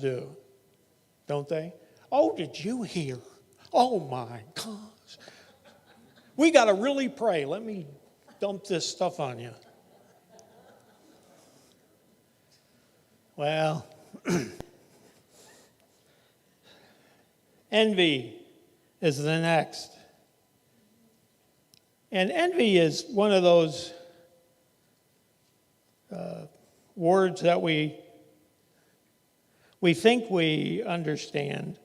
do, don't they? Oh, did you hear? Oh my gosh. We got to really pray. Let me dump this stuff on you. Well, envy is the next. And envy is one of those words that we think we understand.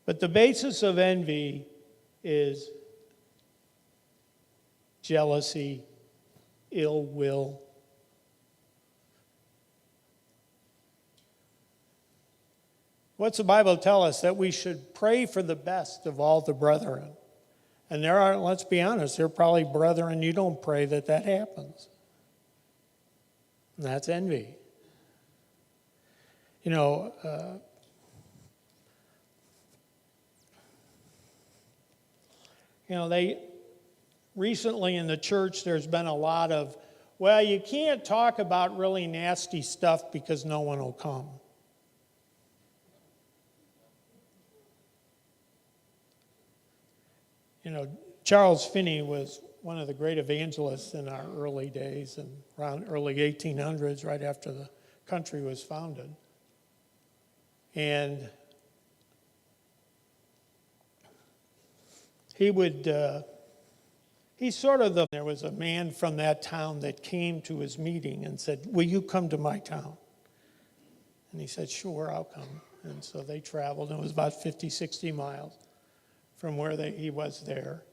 But the basis of envy is jealousy, ill will. What's the Bible tell us? That we should pray for the best of all the brethren. And there are, let's be honest, there are probably brethren you don't pray that happens. And that's envy. They recently in the church there's been a lot of, well, you can't talk about really nasty stuff because no one will come. Charles Finney was one of the great evangelists in our early days, and around early 1800s, right after the country was founded. And there was a man from that town that came to his meeting and said, will you come to my town? And he said, sure, I'll come. And so they traveled, and it was about 50, 60 miles from where he was there.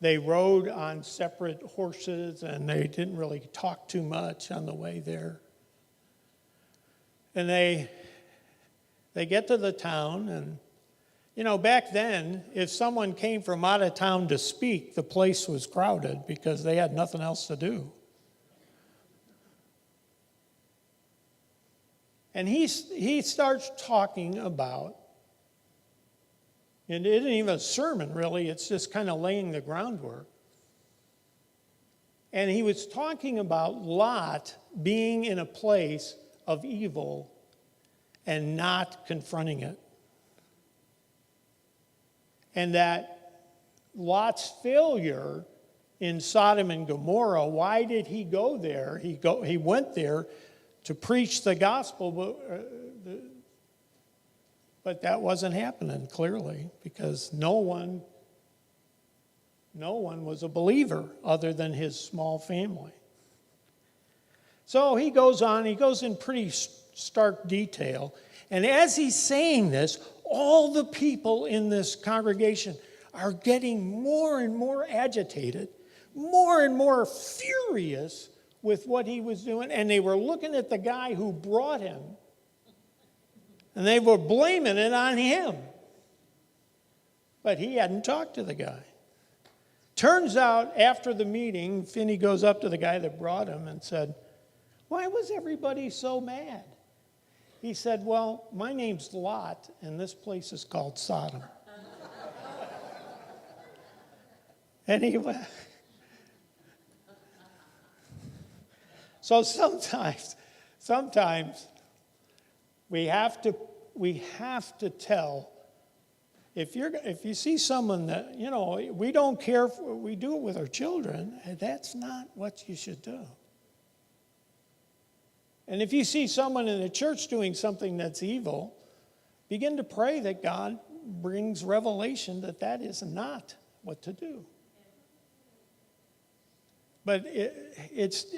They rode on separate horses, and they didn't really talk too much on the way there. And they get to the town, and back then, if someone came from out of town to speak, the place was crowded because they had nothing else to do. And he starts talking about, and it isn't even a sermon really, it's just kind of laying the groundwork. And he was talking about Lot being in a place of evil and not confronting it. And that Lot's failure in Sodom and Gomorrah, why did he go there? He went there to preach the gospel, but that wasn't happening clearly because no one was a believer other than his small family. So he goes in pretty stark detail. And as he's saying this, all the people in this congregation are getting more and more agitated, more and more furious with what he was doing. And they were looking at the guy who brought him, and they were blaming it on him. But he hadn't talked to the guy. Turns out, after the meeting, Finney goes up to the guy that brought him and said, why was everybody so mad? He said, well, my name's Lot, and this place is called Sodom. Anyway, so sometimes we have to tell, if you see someone that, we don't care for, we do it with our children, and that's not what you should do. And if you see someone in the church doing something that's evil, begin to pray that God brings revelation that is not what to do. But it's